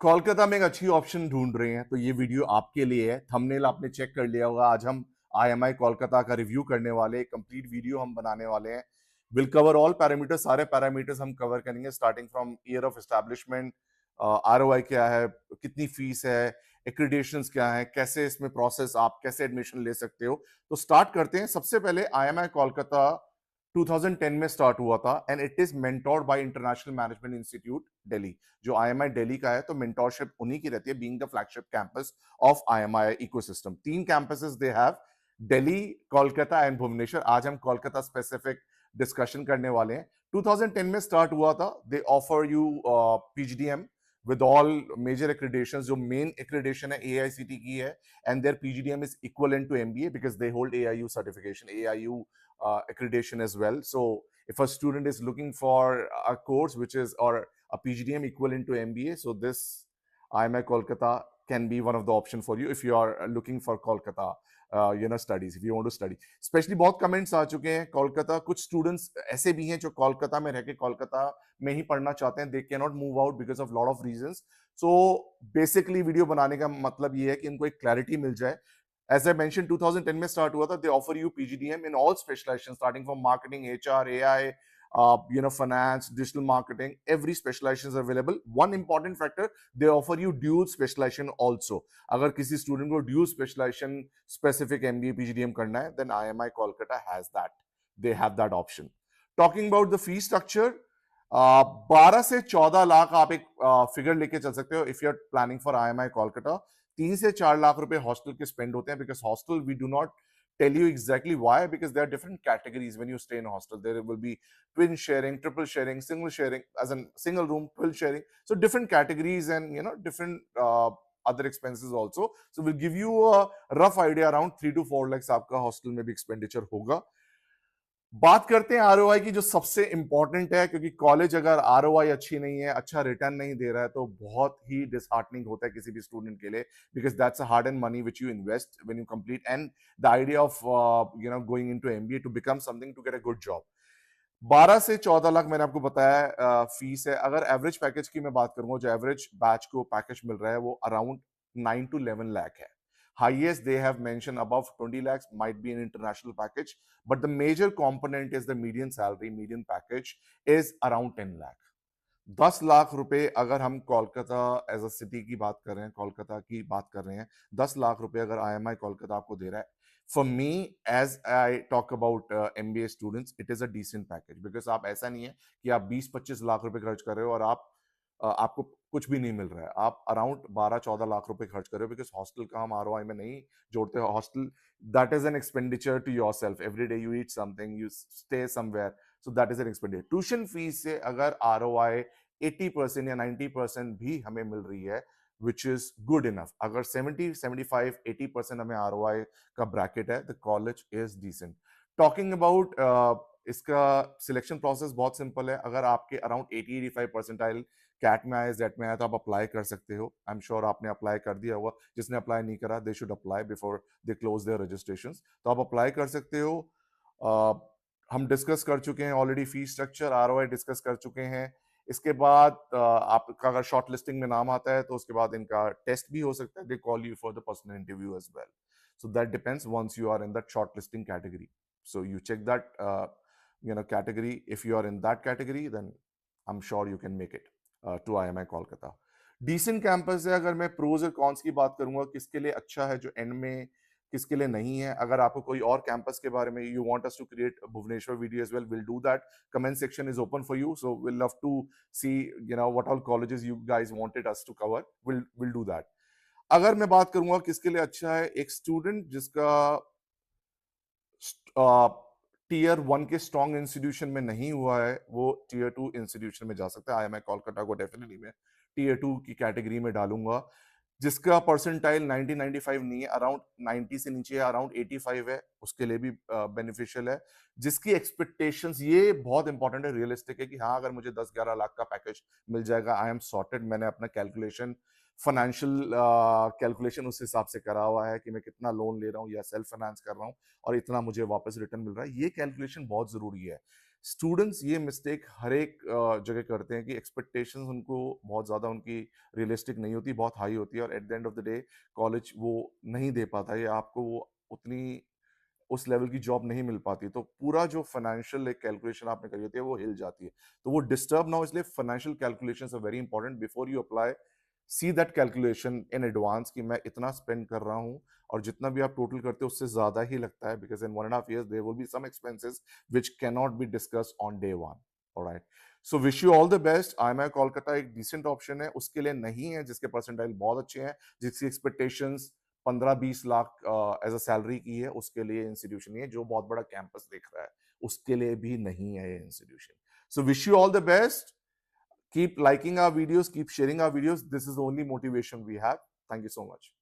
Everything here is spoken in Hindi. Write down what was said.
कोलकाता में एक अच्छी ऑप्शन ढूंढ रहे हैं तो ये वीडियो आपके लिए है। थंबनेल आपने चेक कर लिया होगा। आज हम आईएमआई कोलकाता का रिव्यू करने वाले, कंप्लीट वीडियो हम बनाने वाले हैं। विल कवर ऑल पैरामीटर्स, सारे पैरामीटर्स हम कवर करेंगे, starting from year of establishment, ROI क्या है, कितनी फीस है, एक्रीडेशंस क्या है, कैसे इसमें प्रोसेस, आप कैसे एडमिशन ले सकते हो। तो स्टार्ट करते हैं। सबसे पहले आईएमआई कोलकाता 2010 में स्टार्ट हुआ था and it is mentored bye international management institute Delhi. जो आईएमआई दिल्ली का है तो मेंटोरशिप उन्हीं की रहती है, being the flagship campus of IMI ecosystem. 3 campuses they have, Delhi, Kolkata and Bhubaneswar. आज हम कोलकाता स्पेसिफिक डिस्कशन करने वाले हैं। 2010 में स्टार्ट हुआ था। दे offer you PGDM with all major accreditations. जो main accreditation है AICT की है and their PGDM is equivalent to MBA because they hold AIU certification, AIU accreditation as well. So if a student is looking for a course which is or a PGDM equivalent to MBA, so this IMI Kolkata can be one of the option for you if you are looking for Kolkata studies, if you want to study. Specially बहुत कमेंट्स आ चुके हैं कोलकाता। कुछ स्टूडेंट्स ऐसे भी हैं जो कोलकाता में रह के कोलकाता में ही पढ़ना चाहते हैं। They can not move out because of lot of reasons. So basically video बनाने का मतलब ये है कि इनको एक क्लैरिटी मिल जाए। As I mentioned, 2010 में स्टार्ट हुआ था। They offer you PGDM in all specializations, starting from marketing, HR, AI, finance, digital marketing. Every specialization is available. One important factor, they offer you dual specialization also. अगर किसी स्टूडेंट को dual specialization specific MBA, PGDM करना है, then IMI Kolkata has that. They have that option. Talking about the fee structure, 12 से 14 लाख आप एक फिगर लेके चल सकते हो if you are planning for IMI Kolkata. 3 से 4 लाख रुपए हॉस्टल के स्पेंड होते हैं because hostel we do not tell you exactly why, because there are different categories when you stay in a hostel. There will be twin sharing, triple sharing, single sharing, as in single room, twin sharing. So different categories and different other expenses also. So we'll give you a rough idea around 3 to 4 lakhs आपका हॉस्टल में भी एक्सपेंडिचर होगा। बात करते हैं आरओआई की, जो सबसे इंपॉर्टेंट है, क्योंकि कॉलेज अगर आरओआई अच्छी नहीं है, अच्छा रिटर्न नहीं दे रहा है, तो बहुत ही डिसहार्टनिंग होता है किसी भी स्टूडेंट के लिए, because that's a hard earned money which you invest when you complete and the idea of going into MBA to become something to get a good job. 12 से 14 लाख मैंने आपको बताया फीस है। अगर एवरेज पैकेज की मैं बात करूंगा, जो एवरेज बैच को पैकेज मिल रहा है वो अराउंड 9 to 11 lakh है। Highest they have mentioned above 20 lakhs might be an international package, but the major component is the median salary, median package is around 10 lakh। 10 lakh रुपए अगर हम कोलकाता एज अ सिटी की बात कर रहे हैं, कोलकाता की बात कर रहे हैं, 10 लाख रुपए अगर आईएमआई कोलकाता आपको दे रहा है, for me as I talk about MBA students, it is a decent package. Because आप ऐसा नहीं है कि आप 20-25 लाख रुपए खर्च कर रहे हो और आपको कुछ भी नहीं मिल रहा है। आप अराउंड 12-14 लाख रुपए खर्च कर रहे हो, बिकॉज हॉस्टल का हम आरओआई में नहीं जोड़ते। Hostel that is an expenditure to yourself. Every day you eat something, you stay somewhere, so that is an expenditure. Tuition fees से अगर आरओआई 80% या 90% भी हमें मिल रही है, विच इज गुड इनफ। अगर 70-75-80% हमें आरओआई का ब्रैकेट है, the college is decent. Talking about इसका सिलेक्शन प्रोसेस बहुत सिंपल है। अगर आपके अराउंड 80-85 परसेंटाइल कैट में आए, जेट में आए, तो आप अप्लाई कर सकते हो। आई एम श्योर आपने अप्लाई कर दिया होगा। जिसने अप्लाई नहीं करा, they should apply before they close their registration. तो आप अप्लाई कर सकते हो। हम डिस्कस कर चुके हैं already fee structure, ROI discuss कर चुके हैं। इसके बाद आपका अगर शॉर्ट लिस्टिंग में नाम आता है तो उसके बाद इनका टेस्ट भी हो सकता है। They call you for the personal interview as well. So that depends once you are in that short listing category. So you check that category. If you are in that category, then I'm sure you can make it to IMI Kolkata. Decent campus है। अगर मैं प्रोज और कॉन्स की बात करूंगा, किसके लिए अच्छा है जो एंड में, किसके लिए नहीं है। अगर आपको कोई और कैंपस के बारे में you want us to create Bhubaneswar video as well, will do that. Comment section is open for you, so will love to see what all colleges you guys wanted us to cover. Will do that. अगर मैं बात करूंगा किसके लिए अच्छा है, एक स्टूडेंट जिसका टीयर 1 के स्ट्रॉन्ग इंस्टीट्यूशन में नहीं हुआ है, वो टीयर 2 इंस्टीट्यूशन में जा सकता है। आईएमआई कोलकाता को डेफिनेटली मैं टीयर 2 की कैटेगरी में डालूंगा। जिसका परसेंटाइल 90-95 नहीं है, अराउंड 90 से नीचे है, अराउंड 85 है, उसके लिए भी बेनिफिशियल है। जिसकी एक्सपेक्टेशंस, ये बहुत इंपॉर्टेंट है, रियलिस्टिक है कि हाँ, अगर मुझे 10-11 लाख का पैकेज मिल जाएगा, आई एम सॉर्टेड। मैंने अपना कैलकुलेशन, फाइनेंशियल कैलकुलेशन उस हिसाब से करा हुआ है कि मैं कितना लोन ले रहा हूँ या सेल्फ फाइनेंस कर रहा हूँ और इतना मुझे वापस रिटर्न मिल रहा है। ये कैलकुलेशन बहुत जरूरी है। स्टूडेंट्स ये मिस्टेक हर एक जगह करते हैं कि एक्सपेक्टेशंस उनको बहुत ज़्यादा उनकी रियलिस्टिक नहीं होती, बहुत हाई होती है, और at the end of the day college वो नहीं दे पाता है, या आपको वो उतनी उस लेवल की जॉब नहीं मिल पाती, तो पूरा जो फाइनेंशियल एक कैलकुलेशन आपने करी होती है वो हिल जाती है। तो वो डिस्टर्ब ना हो, इसलिए financial calculations are very important before you apply. See that calculation in advance कि मैं इतना स्पेंड कर रहा हूँ, और जितना भी आप टोटल करते हो उससे ज्यादा ही लगता है, because in 1.5 years there will be some expenses which can not be discussed on day one. Alright, so wish you all the best. IMI Kolkata एक डिसेंट ऑप्शन है, उसके लिए नहीं है जिसके परसेंटाइल बहुत अच्छे हैं, जिसकी expectations 15-20 lakh as a salary की है, उसके लिए इंस्टीट्यूशन है। जो बहुत बड़ा कैंपस देख रहा है उसके लिए भी नहीं है ये institution. So wish you all the best. Keep liking our videos, keep sharing our videos. This is the only motivation we have. Thank you so much.